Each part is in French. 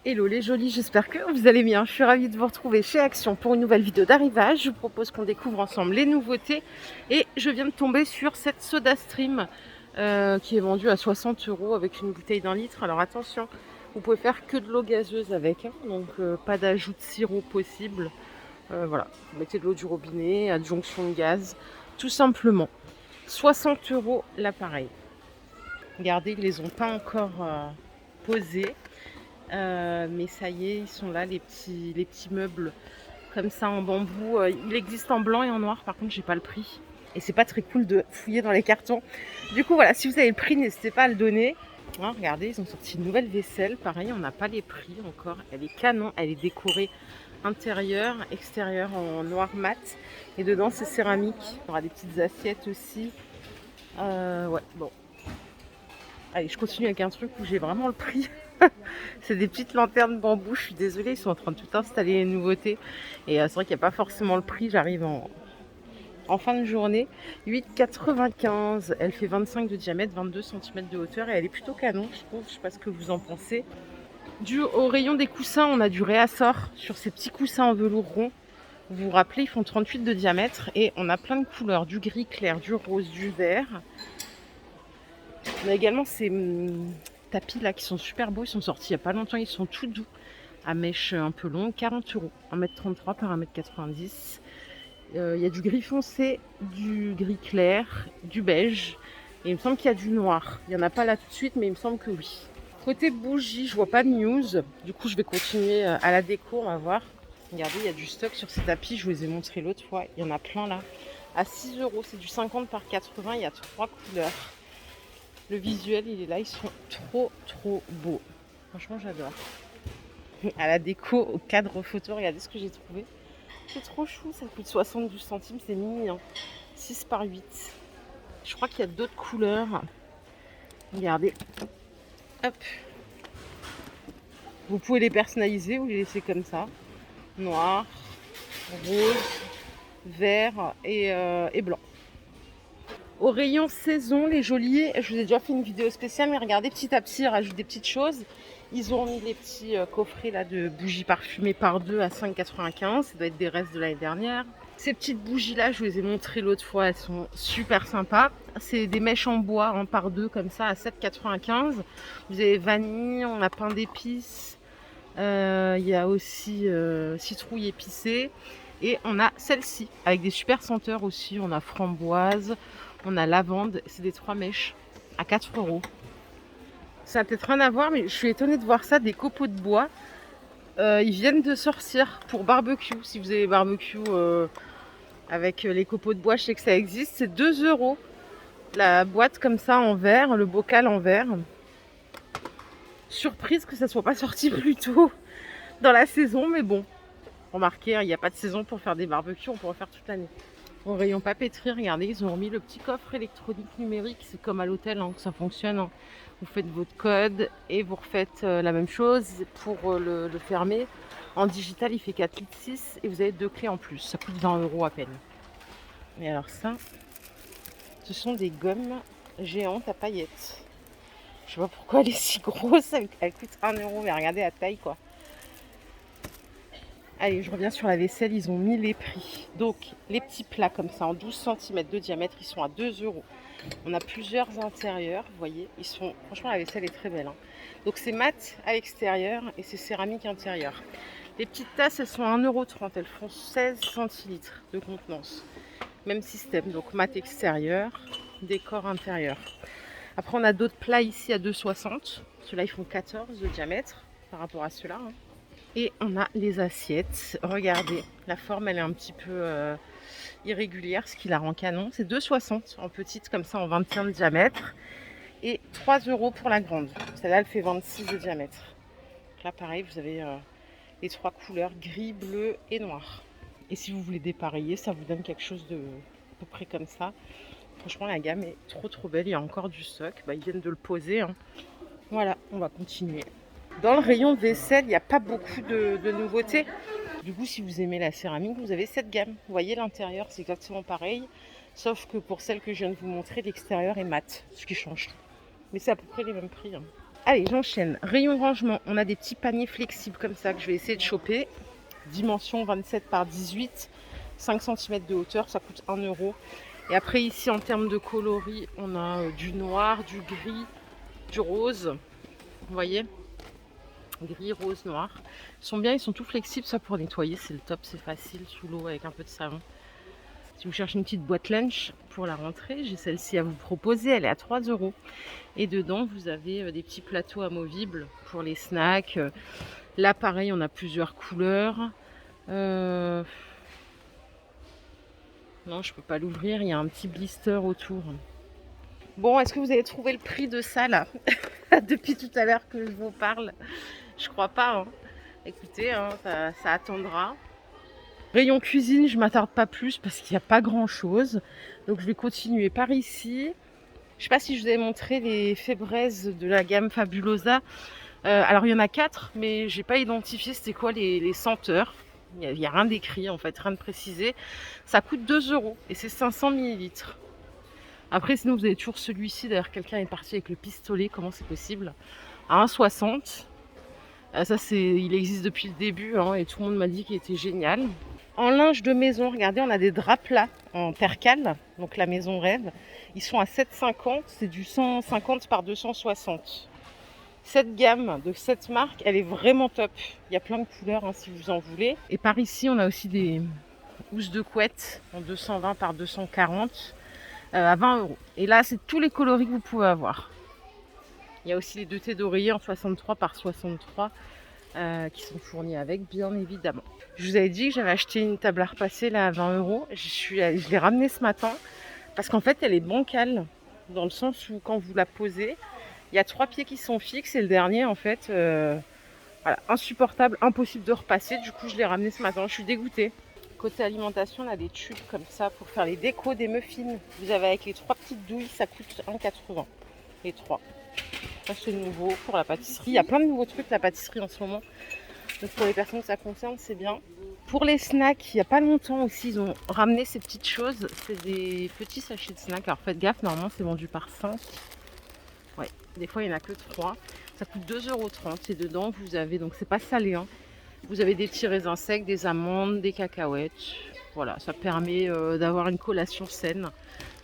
Hello les jolis, j'espère que vous allez bien. Je suis ravie de vous retrouver chez Action pour une nouvelle vidéo d'arrivage. Je vous propose qu'on découvre ensemble les nouveautés. Et je viens de tomber sur cette SodaStream qui est vendue à 60 € avec une bouteille d'1 litre. Alors attention, vous pouvez faire que de l'eau gazeuse avec, hein, donc pas d'ajout de sirop possible. Voilà, vous mettez de l'eau du robinet, adjonction de gaz, tout simplement. 60 € l'appareil. Regardez, ils ne les ont pas encore posés. Mais ça y est, ils sont là, les petits meubles comme ça en bambou. Il existe en blanc et en noir, par contre j'ai pas le prix. Et c'est pas très cool de fouiller dans les cartons. Du coup voilà, si vous avez le prix, n'hésitez pas à le donner. Hein, regardez, ils ont sorti une nouvelle vaisselle. Pareil, on n'a pas les prix encore. Elle est canon, elle est décorée intérieur, extérieur en noir mat. Et dedans c'est céramique. Il y aura des petites assiettes aussi. Ouais, bon. Allez, je continue avec un truc où j'ai vraiment le prix. C'est des petites lanternes bambou, je suis désolée, ils sont en train de tout installer les nouveautés. Et c'est vrai qu'il n'y a pas forcément le prix, j'arrive en fin de journée. 8,95, elle fait 25 de diamètre, 22 cm de hauteur et elle est plutôt canon, je trouve. Je sais pas ce que vous en pensez. Au rayon des coussins, on a du réassort sur ces petits coussins en velours rond. Vous vous rappelez, ils font 38 de diamètre et on a plein de couleurs, du gris clair, du rose, du vert. On a également ces tapis là qui sont super beaux, ils sont sortis il n'y a pas longtemps, ils sont tout doux, à mèche un peu longue, 40 €, 1,33 m par 1,90 m. Il y a du gris foncé, du gris clair, du beige, et il me semble qu'il y a du noir. Il n'y en a pas là tout de suite, mais il me semble que oui. Côté bougie, je vois pas de news, du coup je vais continuer à la déco, on va voir. Regardez, il y a du stock sur ces tapis, je vous les ai montrés l'autre fois, il y en a plein là. À 6 €, c'est du 50 par 80, il y a 3 couleurs. Le visuel, il est là, ils sont trop beaux. Franchement, j'adore. À la déco, au cadre photo, regardez ce que j'ai trouvé. C'est trop chou, ça coûte 72 centimes, c'est mini. Hein. 6 par 8. Je crois qu'il y a d'autres couleurs. Regardez. Hop. Vous pouvez les personnaliser ou les laisser comme ça. Noir, rose, vert et blanc. Au rayon saison, les geôliers, je vous ai déjà fait une vidéo spéciale, mais regardez, petit à petit, ils rajoutent des petites choses. Ils ont mis les petits coffrets là, de bougies parfumées par 2 à 5,95. Ça doit être des restes de l'année dernière. Ces petites bougies là, je vous les ai montrées l'autre fois, elles sont super sympas. C'est des mèches en bois hein, par 2 comme ça à 7,95. Vous avez vanille, on a pain d'épices. Il y a aussi citrouille épicée. Et on a celle-ci avec des super senteurs aussi. On a framboise. On a lavande, c'est des 3 mèches à 4 €. Ça n'a peut-être rien à voir, mais je suis étonnée de voir ça, des copeaux de bois. Ils viennent de sortir pour barbecue. Si vous avez barbecue avec les copeaux de bois, je sais que ça existe. C'est 2 € la boîte comme ça en verre, le bocal en verre. Surprise que ça soit pas sorti plus tôt dans la saison, mais bon. Remarquez, il n'y a pas de saison pour faire des barbecues, on pourra faire toute l'année. Au rayon papeterie, regardez, ils ont remis le petit coffre électronique numérique. C'est comme à l'hôtel hein, que ça fonctionne. Hein. Vous faites votre code et vous refaites la même chose pour le fermer. En digital, il fait 4,6 litres et vous avez 2 clés en plus. Ça coûte 20 € à peine. Et alors ça, ce sont des gommes géantes à paillettes. Je sais pas pourquoi elle est si grosse. Elle coûte 1 €, mais regardez la taille quoi. Allez, je reviens sur la vaisselle, ils ont mis les prix. Donc, les petits plats comme ça, en 12 cm de diamètre, ils sont à 2 €. On a plusieurs intérieurs, vous voyez. Franchement, la vaisselle est très belle. Hein. Donc, c'est mat à l'extérieur et c'est céramique intérieur. Les petites tasses, elles sont à 1,30 €. Elles font 16 centilitres de contenance. Même système, donc mat extérieur, décor intérieur. Après, on a d'autres plats ici à 2,60 €. Ceux-là, ils font 14 de diamètre par rapport à ceux-là. Hein. Et on a les assiettes. Regardez, la forme elle est un petit peu irrégulière, ce qui la rend canon. C'est 2,60 € en petite comme ça en 21 de diamètre. Et 3 € pour la grande. Celle-là elle fait 26 de diamètre. Donc là pareil, vous avez les 3 couleurs, gris, bleu et noir. Et si vous voulez dépareiller, ça vous donne quelque chose de à peu près comme ça. Franchement la gamme est trop belle, il y a encore du stock. Bah, ils viennent de le poser. Hein. Voilà, on va continuer. Dans le rayon vaisselle, il n'y a pas beaucoup de nouveautés. Du coup, si vous aimez la céramique, vous avez cette gamme. Vous voyez, l'intérieur, c'est exactement pareil. Sauf que pour celle que je viens de vous montrer, l'extérieur est mat, ce qui change tout. Mais c'est à peu près les mêmes prix. Hein. Allez, j'enchaîne. Rayon rangement, on a des petits paniers flexibles comme ça que je vais essayer de choper. Dimension 27 par 18, 5 cm de hauteur, ça coûte 1 euro. Et après ici en termes de coloris, on a du noir, du gris, du rose. Vous voyez, gris, rose, noir. Ils sont bien, ils sont tout flexibles, ça pour nettoyer, c'est le top, c'est facile, sous l'eau avec un peu de savon. Si vous cherchez une petite boîte lunch pour la rentrée, j'ai celle-ci à vous proposer, elle est à 3 euros. Et dedans, vous avez des petits plateaux amovibles pour les snacks. Là, pareil, on a plusieurs couleurs. Non, je peux pas l'ouvrir, il y a un petit blister autour. Bon, est-ce que vous avez trouvé le prix de ça, là? Depuis tout à l'heure que je vous parle. Je crois pas, hein. Écoutez, hein, ça attendra. Rayon cuisine, je m'attarde pas plus parce qu'il n'y a pas grand chose. Donc je vais continuer par ici. Je sais pas si je vous avais montré les fébraises de la gamme Fabulosa. Alors il y en a 4, mais j'ai pas identifié c'était quoi les senteurs. Il n'y a rien d'écrit en fait, rien de précisé. Ça coûte 2 euros et c'est 500 ml. Après sinon vous avez toujours celui-ci. D'ailleurs quelqu'un est parti avec le pistolet, comment c'est possible? À 1,60. Ça il existe depuis le début hein, et tout le monde m'a dit qu'il était génial. En linge de maison, regardez, on a des draps plats en percale, donc la maison rêve. Ils sont à 7,50, c'est du 150 par 260. Cette gamme de cette marque, elle est vraiment top. Il y a plein de couleurs hein, si vous en voulez. Et par ici, on a aussi des housses de couette en 220 par 240 à 20 euros. Et là, c'est tous les coloris que vous pouvez avoir. Il y a aussi les 2 thés d'oreiller en 63 par 63. Qui sont fournis avec, bien évidemment. Je vous avais dit que j'avais acheté une table à repasser là à 20 euros. Je l'ai ramenée ce matin parce qu'en fait elle est bancale dans le sens où quand vous la posez, il y a 3 pieds qui sont fixes et le dernier en fait, voilà, insupportable, impossible de repasser. Du coup je l'ai ramenée ce matin, je suis dégoûtée. Côté alimentation, on a des tubes comme ça pour faire les décos des muffins. Vous avez avec les 3 petites douilles, ça coûte 1,80 les 3. Ça c'est nouveau pour la pâtisserie. Il y a plein de nouveaux trucs la pâtisserie en ce moment. Donc pour les personnes que ça concerne, c'est bien. Pour les snacks, il n'y a pas longtemps aussi, ils ont ramené ces petites choses. C'est des petits sachets de snacks. Alors faites gaffe, normalement c'est vendu par 5. Ouais, des fois il n'y en a que 3. Ça coûte 2,30 € et dedans vous avez, donc c'est pas salé, hein. Vous avez des petits raisins secs, des amandes, des cacahuètes. Voilà, ça permet d'avoir une collation saine.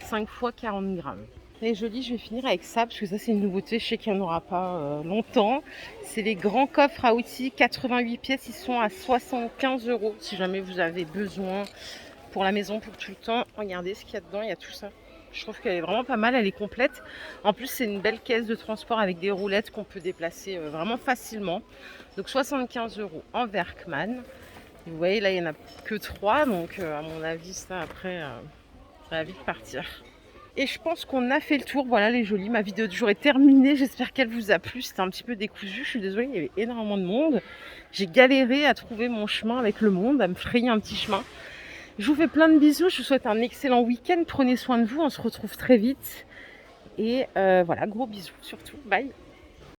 5 fois 40 grammes. Elle est jolie, je vais finir avec ça parce que ça c'est une nouveauté, je sais qu'il n'y en aura pas longtemps. C'est les grands coffres à outils, 88 pièces, ils sont à 75 € si jamais vous avez besoin pour la maison, pour tout le temps. Regardez ce qu'il y a dedans, il y a tout ça. Je trouve qu'elle est vraiment pas mal, elle est complète. En plus c'est une belle caisse de transport avec des roulettes qu'on peut déplacer vraiment facilement. Donc 75 € en Werkmann. Vous voyez là il n'y en a que 3, donc à mon avis ça après ça va vite partir. Et je pense qu'on a fait le tour. Voilà les jolies, ma vidéo du jour est terminée. J'espère qu'elle vous a plu. C'était un petit peu décousu. Je suis désolée, il y avait énormément de monde. J'ai galéré à trouver mon chemin avec le monde, à me frayer un petit chemin. Je vous fais plein de bisous. Je vous souhaite un excellent week-end. Prenez soin de vous. On se retrouve très vite. Et voilà, gros bisous surtout. Bye.